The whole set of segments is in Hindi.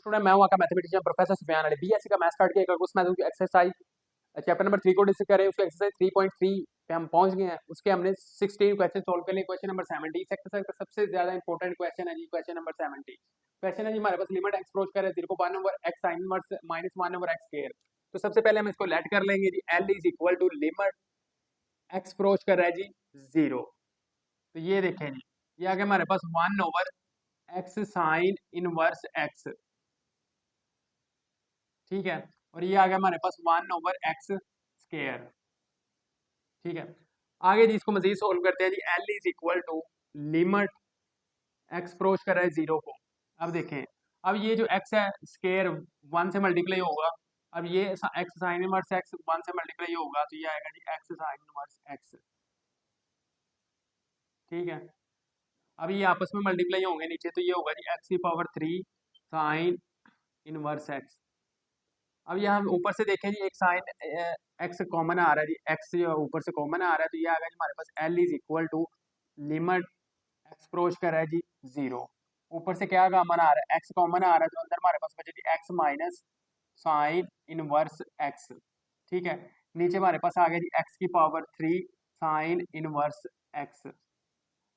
स्टूडेंट मैं हूं आपका mathematician professor Sufiyan Ali BSc का मैथ्स काट के एक उस मैथ की एक्सरसाइज चैप्टर नंबर 3 को डिस्कस करें। उसको एक्सरसाइज 3.3 पे हम पहुंच गए हैं। उसके हमने 16 क्वेश्चन सोल्व कर लिए। क्वेश्चन नंबर 70 इस एक्सरसाइज का सबसे ज्यादा इंपॉर्टेंट क्वेश्चन है जी। क्वेश्चन नंबर 70 क्वेश्चन है जी हमारे पास लिमिट एक्स अप्रोच करे 0 को 1 over x sin inverse minus 1 over x square. तो सबसे पहले हम इसको लेट कर लेंगे जी। L is equal to limit x approach कर रहा है जी 0। तो ये देखें जी, ये आ गया हमारे पास 1 over x sin inverse x, ठीक है। और ये आ गया हमारे पास 1 ओवर एक्स स्क्वायर, ठीक है। आगे जी इसको मजीद सोल्व करते हैं जी। L is equal to limit x approach कर रहा है 0 को। अब देखें, अब ये जो एक्स है स्क्वायर 1 से मल्टीप्लाई होगा। अब ये एक्स साइन इनवर्स एक्स 1 से मल्टीप्लाई होगा तो ये आएगा जी एक्स साइन इनवर्स एक्स, ठीक है। अब ये आपस में मल्टीप्लाई होंगे नीचे तो ये होगा जी एक्स की पावर 3 साइन इनवर्स एक्स। अब यहाँ ऊपर से देखें जी एक साइन एक्स कॉमन आ रहा है जी। एक्स ऊपर से कॉमन आ रहा है तो ये आ गया जी हमारे पास L is equal to limit x approach कर रहा है जी 0। ऊपर से क्या कॉमन आ रहा है, एक्स कॉमन आ रहा है तो अंदर हमारे पास बचे जी X minus sine inverse X, ठीक है। नीचे हमारे पास आ गया जी एक्स की पावर 3 साइन इनवर्स एक्स।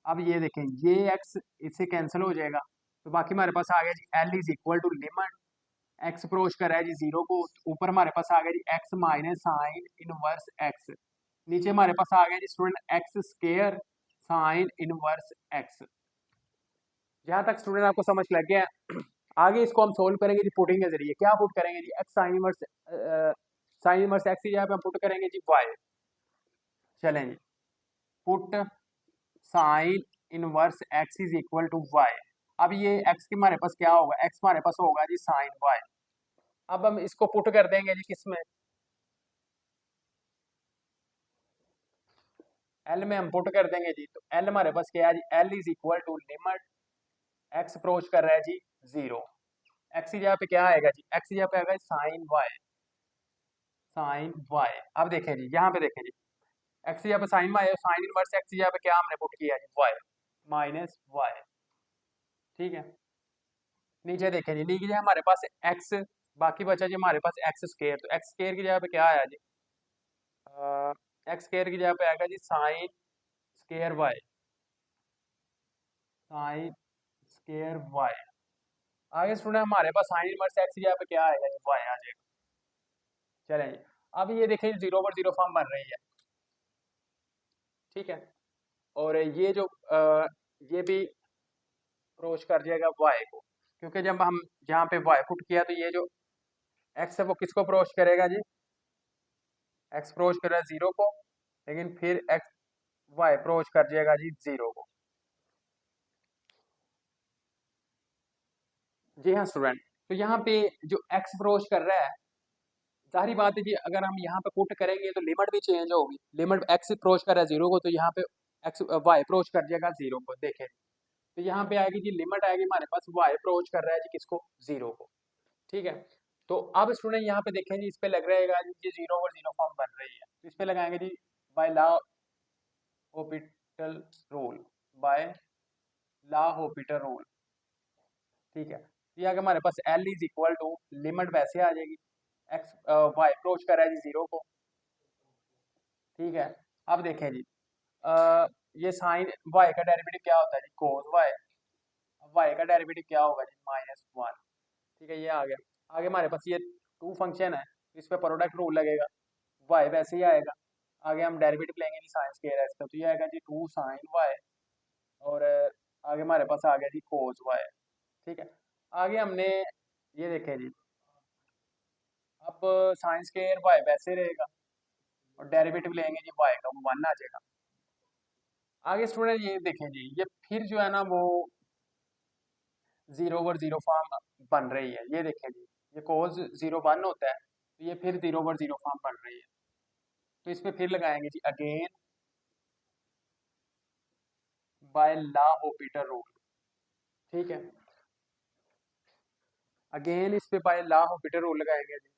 अब ये देखें ये एक्स इससे कैंसिल हो जाएगा तो बाकी हमारे पास आ गया जी L is equal to limit x approach कर रहा है जी 0 को। ऊपर हमारे पास आ गया जी X minus sine inverse X. नीचे हमारे पास आ गया जी student X square sine inverse X. जहां तक स्टूडेंट आपको समझ लग गया है, आगे इसको हम सोल्व करेंगे जी पुटिंग के जरिए। क्या पुट करेंगे जी, एक्स साइन इनवर्स एक्स की जगह पे हम पुट करेंगे जी वाई। चलें जी, put sine inverse X is equal to Y. अब ये एक्स के हमारे पास क्या होगा, एक्स हमारे पास होगा जी साइन वाई। अब हम इसको पुट कर देंगे जी किसमें, एल में हम पुट कर देंगे जी। तो एल हमारे पास क्या है जी, L is equal to limit x approach कर रहा है जी 0। एक्स की जगह पे क्या आएगा जी, एक्स की जगह पे आएगा साइन वाई, साइन वाई। अब देखें जी यहाँ पे देखें जी, एक्स की जगह पे साइन वाई है, साइन इनवर्स एक्स की जगह पे क्या हमने पुट किया जी वाई माइनस वाई, ठीक है। नीचे देखें जी, नीचे हमारे पास एक्स, बाकी बचा जी हमारे पास एक्स स्क्वायर। तो एक्स स्क्वायर की जगह पे क्या आया जी, एक्स स्क्वायर की जगह पे आएगा जी sine square Y, sine square Y. आगे स्टूडेंट हमारे पास साइन इनवर्स एक्स की जगह पे क्या आएगा जी वाई आ जाएगा। चलें जी, अब ये देखें 0/0 फॉर्म बन रही है, ठीक है। और ये जो ये भी अप्रोच कर जाएगा वाई को, क्योंकि जब हम यहाँ पे वाई पुट किया तो ये जो एक्स है वो किसको अप्रोच करेगा जी, एक्स अप्रोच करेगा 0 को, लेकिन फिर एक्स वाई अप्रोच कर जाएगा जी 0 को। जी हाँ स्टूडेंट, तो यहाँ पे जो एक्स अप्रोच कर रहा है, जाहिर बात है जी अगर हम यहाँ पे पुट करेंगे तो लिमिट भी चेंज होगी। लिमिट एक्स अप्रोच कर रहा है 0 को तो यहाँ पे एक्स वाई अप्रोच कर जाएगा 0 को। देखें तो यहाँ पे आएगी जी लिमिट आएगी हमारे पास वाई अप्रोच कर रहा है जी किसको, 0 को, ठीक है। तो अब स्टूडेंट यहाँ पे देखें जी इस पे लग रहेगा जी ये 0/0 फॉर्म बन रही है तो इस पे लगाएंगे जी by L'Hopital rule, by L'Hopital rule, ठीक है। ये आगे हमारे पास L is equal to limit वैसे आ जाएगी एक्स वाई अप्रोच कर रहा है जी 0 को, ठीक है। अब देखें जी ये साइन वाई का डेरिवेटिव क्या होता है जी, कोस वाई। वाई का डेरिवेटिव क्या होगा जी -1, ठीक है। ये आ गया। आगे हमारे पास ये टू फंक्शन है, इस पे प्रोडक्ट रूल लगेगा, वाई वैसे ही आएगा। आगे हम डेरिवेटिव लेंगे जी साइन स्क्वायर एक्स का तो ये आएगा जी 2 साइन वाई। और आगे हमारे पास आ गया जी कोस वाई, ठीक है। आगे हमने ये देखें जी, अब साइन स्क्वायर वाई वैसे रहेगा और डेरिवेटिव लेंगे जी वाई का, वो 1 आ जाएगा। आगे स्टूडेंट ये देखें जी, ये फिर जो है ना वो 0/0 फॉर्म बन रही है। ये देखें जी, ये कोस 0 1 होता है तो ये फिर 0/0 फॉर्म बन रही है। तो इस पे फिर लगाएंगे जी again by L'Hopital rule, ठीक है। अगेन इस पे बाय लॉ हॉपिटल रूल लगाएंगे जी।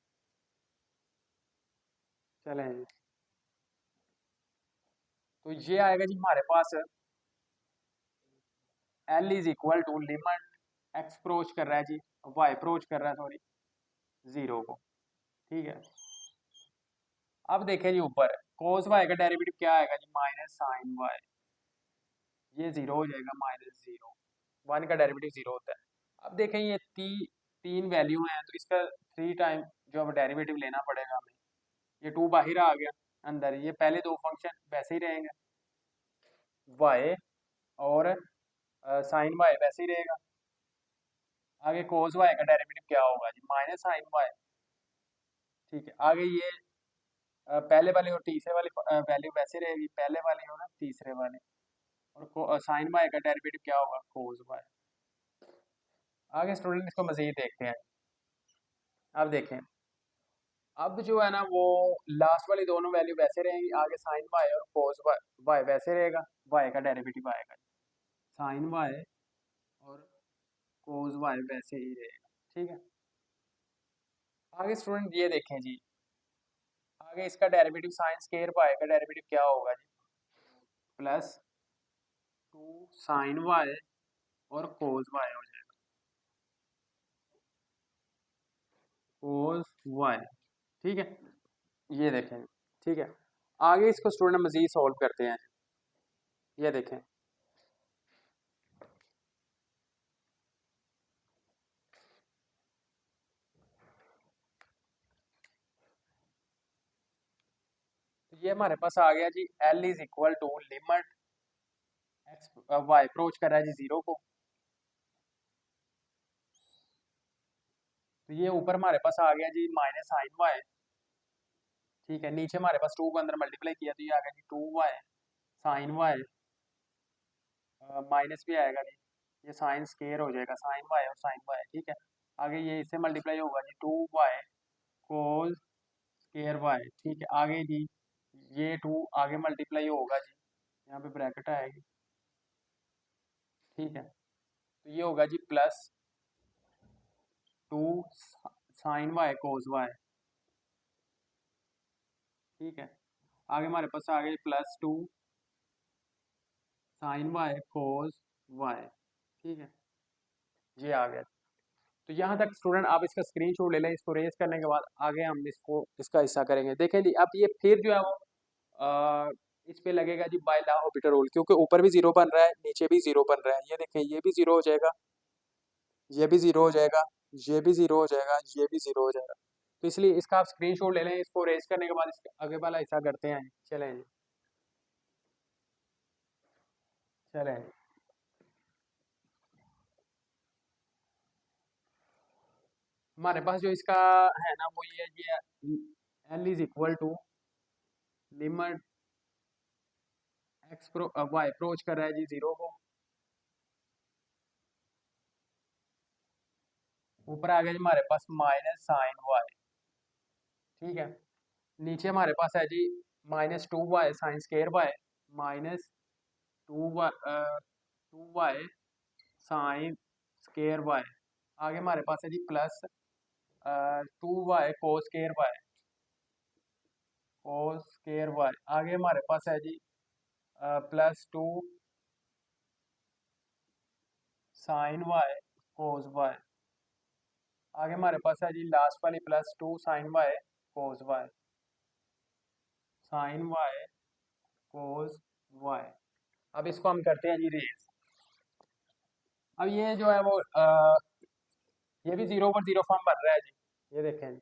चलें जी, तो ये आएगा जी हमारे पास L is equal to limit x approach कर रहा है जी, वाई अप्रोच कर रहा है सॉरी 0 को, ठीक है। अब देखें जी ऊपर कोस वाई का डेरिवेटिव क्या आएगा जी, माइनस साइन वाई, ये 0 हो जाएगा, माइनस 0, 1 का डेरिवेटिव 0 होता है। अब देखें ये तीन वैल्यू हैं, तो इसका 3 टाइम जो अब डेरिवेटिव लेना पड़ेगा हमें। ये 2 बाहर आ गया, अंदर ये पहले दो फंक्शन वैसे ही रहेंगे, वाई और साइन वाई वैसे ही रहेगा। आगे कोस वाई का डेरिवेटिव क्या होगा जी, माइनस साइन वाई, ठीक है। आगे ये पहले वाली और तीसरे वाली वैल्यू वैसे रहेगी, पहले वाली और तीसरे वाली, और साइन वाई का डेरिवेटिव क्या होगा, कोस वाई। आगे स्टूडेंट इसको मजीद देखते हैं। अब देखें, अब जो है ना वो लास्ट वाली दोनों वैल्यू वैसे रहेंगी, आगे साइन वाई और कोस वाई वैसे रहेगा, वाई का डेरिवेटिव आएगा, साइन वाई और कोस वाई वैसे ही रहेगा, ठीक है। आगे स्टूडेंट ये देखें जी, आगे इसका डेरिवेटिव साइन स्क्वायर वाई का डेरिवेटिव क्या होगा जी, प्लस 2 साइन वाई और कोस वाई हो जाएगा, कोस वाई, ठीक है। ये देखें, ठीक है। आगे इसको स्टूडेंट मजीद सॉल्व करते हैं, ये देखें। तो ये हमारे पास आ गया जी, L is equal to limit x Y approach कर रहा है जी 0 को, तो ये ऊपर हमारे पास आ गया जी माइनस साइन वाई, ठीक है। नीचे हमारे पास 2 को अंदर मल्टीप्लाई किया तो ये आ गया जी 2 वाई साइन वाई, माइनस भी आएगा जी, ये साइन स्केयर हो जाएगा, साइन वाई और साइन वाई, ठीक है। आगे ये इससे मल्टीप्लाई होगा जी 2 वाई कोस स्केयर वाई, ठीक है। आगे जी ये 2 आगे मल्टीप्लाई होगा जी, यहाँ पे ब्रैकेट आएगी, ठीक है। तो ये होगा जी plus 2 sine Y cos Y, ठीक है। आगे हमारे पास आ गया plus 2 sine Y cos Y, ठीक है। ये आ गया। तो यहाँ तक स्टूडेंट आप इसका स्क्रीनशॉट ले लें, इसको रेज करने के बाद आगे हम इसको इसका हिस्सा करेंगे। देखें जी अब ये फिर जो है वो इस पे लगेगा जी बाय लॉ ऑफ रूल, क्योंकि ऊपर भी 0 बन रहा है, नीचे भी 0 बन रहा है। ये देखें ये भी 0 हो जाएगा, ये भी 0 हो जाएगा, ये भी 0 हो जाएगा, ये भी 0 हो जाएगा। तो इसलिए इसका आप स्क्रीनशॉट ले लें, इसको रेज करने के बाद इसका आगे वाला हिस्सा करते हैं। चलें जी, चलें जी। हमारे पास जो इसका है ना वो ये L is equal to limit x Y approach कर रहा है जी 0 को, ऊपर आ गया जी हमारे पास माइनस साइन वाई, ठीक है। नीचे हमारे पास है जी minus 2 Y sine square Y, minus 2 Y sine square Y. आगे हमारे पास है जी plus 2 Y cos square Y, cos square Y. आगे हमारे पास है जी plus 2 sine Y cos Y. आगे हमारे पास है जी लास्ट वाली plus 2 sine Y cos Y, sine Y cos Y. अब इसको हम करते हैं जी रेस। अब ये जो है वो ये भी 0 पर 0 फॉर्म बन रहा है जी, ये देखें जी,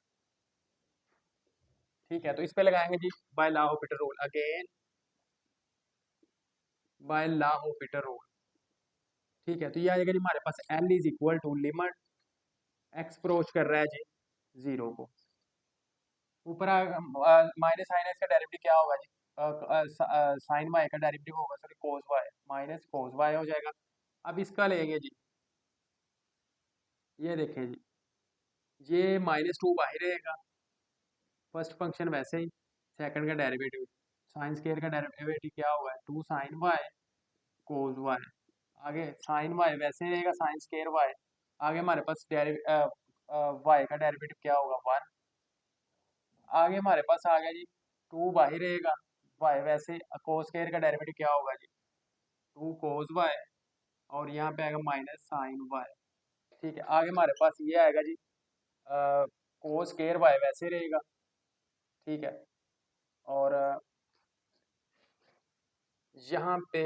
ठीक है। तो इस पे लगाएंगे जी by law of rule, again by law of rule, ठीक है। तो ये आ जाएगा जी हमारे पास L is equal to limit x approach कर रहा है जी 0 को, ऊपर माइनस साइन एक्स का डेरिवेटिव क्या होगा जी, साइन वाई का डेरिवेटिव होगा sorry cos Y, minus cos Y हो जाएगा। अब इसका लेंगे जी, ये देखें जी, ये -2 बाहर रहेगा, फर्स्ट फंक्शन वैसे ही, सेकंड का डेरिवेटिव साइन स्क्वायर का डेरिवेटिव क्या होगा 2 साइन वाई कोस वाई। आगे साइन वाई वैसे रहेगा, साइन स्क्वायर वाई। आगे हमारे पास वाई का डेरिवेटिव क्या होगा 1। आगे हमारे पास आ गया जी 2 बाहर रहेगा, वाई वैसे, कोस स्क्वायर का डेरिवेटिव क्या होगा जी 2 कोस वाई, और यहाँ पे आएगा माइनस साइन वाई, ठीक है, आगे हमारे पास ये आएगा जी कोस स्केयर वाई वैसे रहेगा। ठीक है, और यहाँ पे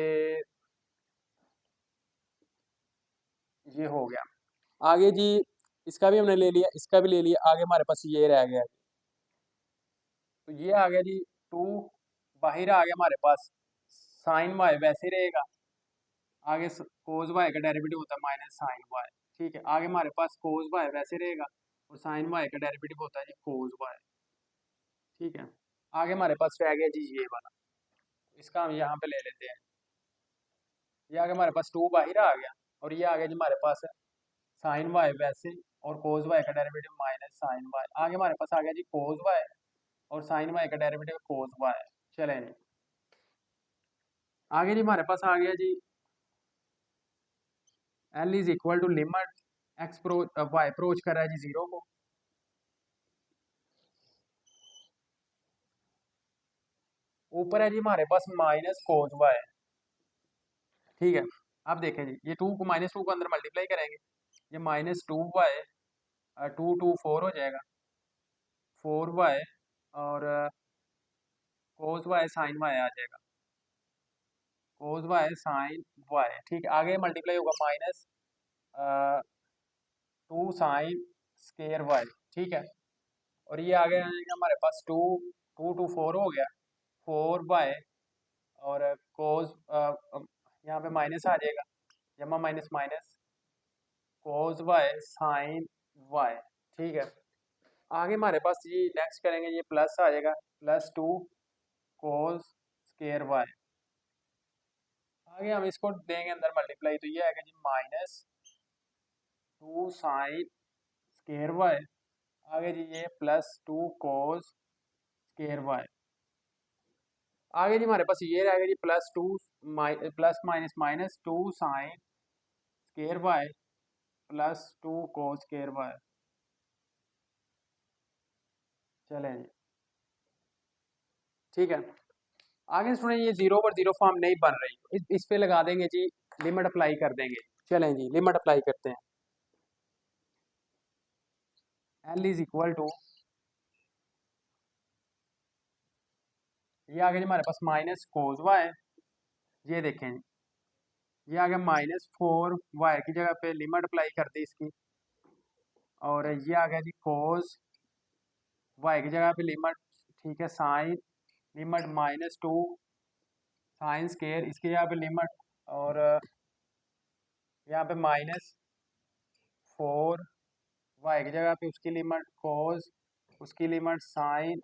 ये हो गया। आगे जी इसका भी हमने ले लिया, इसका भी ले लिया, आगे हमारे पास ये रह गया। तो ये आ गया जी 2, बाहर आ गया हमारे पास साइन वाई वैसे रहेगा। आगे कोस वाई का डेरिवेटिव होता है माइनस साइन वाई। ठीक है, आगे हमारे पास कोस वाई वैसे रहेगा और साइन वाई का डेरिवेटिव होता है जी कोस वाई। ठीक है, आगे हमारे पास रह गया जी ये वाला, इसका हम यहाँ पे ले लेते हैं। ये आगे हमारे पास 2 बाहर आ गया और ये आ गया जी हमारे पास साइन वाई वैसे और कोस वाई का डेरिवेटिव माइनस साइन वाई। आगे हमारे पास आ गया जी कोस वाई और साइन वाई का डेरिवेटिव कोस वाई। चलें जी, आगे जी हमारे पास आ गया जी L is equal to limit x pro y approach कर रहा है जी 0 को। ऊपर है जी हमारे पास माइनस कोस वाई। ठीक है, अब देखें जी ये 2 को माइनस 2 को अंदर मल्टीप्लाई करेंगे, ये माइनस 2 वाई 2 4 हो जाएगा 4 वाई और कोस वाई साइन वाई आ जाएगा कोस वाई साइन वाई। ठीक है, आगे मल्टीप्लाई होगा माइनस 2 साइन स्केयर वाई। ठीक है, और ये आगे आ जाएगा हमारे पास 2 2 4 हो गया 4 वाई और कोस यहाँ पे माइनस आ जाएगा, जमा minus minus cos Y sine y. ठीक है, आगे हमारे पास ये नेक्स्ट करेंगे, ये प्लस आ जाएगा +2 कोस स्केयर वाई। आगे हम इसको देंगे अंदर मल्टीप्लाई, तो ये आएगा जी -2 साइन स्केयर वाई। आगे जी ये +2 कोस स्केयर वाई। आगे जी हमारे पास ये रहेगा जी plus minus minus 2 sine square Y +2 cos square Y. चलें जी, ठीक है, आगे सुने ये 0/0 फॉर्म नहीं बन रही, इस पे लगा देंगे जी लिमिट अप्लाई कर देंगे। चलें जी लिमिट अप्लाई करते हैं। एल इज इक्वल टू, ये आ गया जी हमारे पास माइनस कोस वाई। ये देखें ये आ गया -4 वाई की जगह पे लिमिट अप्लाई कर दी इसकी, और ये आ गया जी कोस वाई की जगह पे लिमिट। ठीक है, साइन लिमिट -2 साइन स्केयर इसकी जगह पे लिमिट, और यहाँ पे -4 वाई की जगह पे उसकी लिमिट कोस, उसकी लिमिट साइन,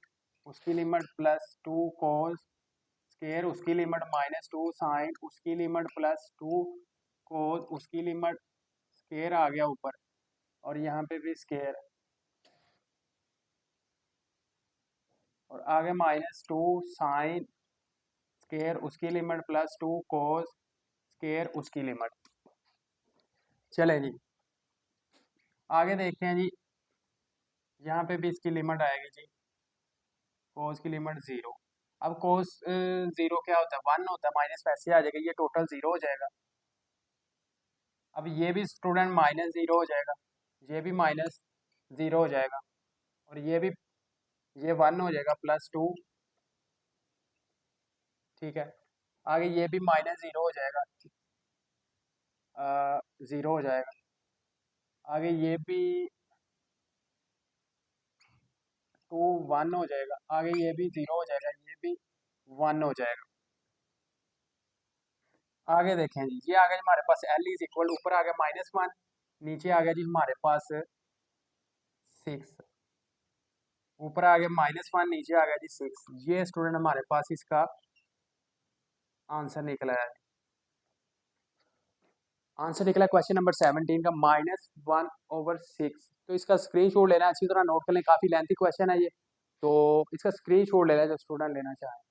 उसकी लिमिट +2 कोस स्केयर, उसकी लिमिट -2 साइन, उसकी लिमिट +2 कोस, उसकी लिमिट स्केयर आ गया ऊपर, और यहाँ पे भी स्केयर, और आगे -2 साइन स्केयर, उसकी लिमिट +2 कोस स्केयर, उसकी लिमिट। चले जी, आगे देखते हैं जी, यहाँ पे भी इसकी लिमिट आएगी जी कोस की लिमिट 0। अब कोस 0 क्या होता है, 1 होता है, माइनस वैसे आ जाएगा, ये टोटल 0 हो जाएगा। अब ये भी स्टूडेंट -0 हो जाएगा, ये भी -0 हो जाएगा, और ये भी, ये 1 हो जाएगा +2। ठीक है, आगे ये भी -0 हो जाएगा, 0 हो जाएगा, आगे ये भी 1 हो जाएगा, आगे ये भी 0 हो जाएगा, ये भी 1 हो जाएगा। आगे देखें जी, ये आ गया हमारे पास एल इज इक्वल, ऊपर आ गया -1, नीचे आ गया जी हमारे पास 6, ऊपर आ गया -1, नीचे आ गया जी 6। ये स्टूडेंट हमारे पास इसका आंसर निकला है। आंसर निकला क्वेश्चन नंबर 17 का -1/6। तो इसका स्क्रीनशॉट लेना है, अच्छी तरह नोट कर लें, काफ़ी लेंथी क्वेश्चन है ये, तो इसका स्क्रीनशॉट लेना है जो स्टूडेंट लेना चाहे।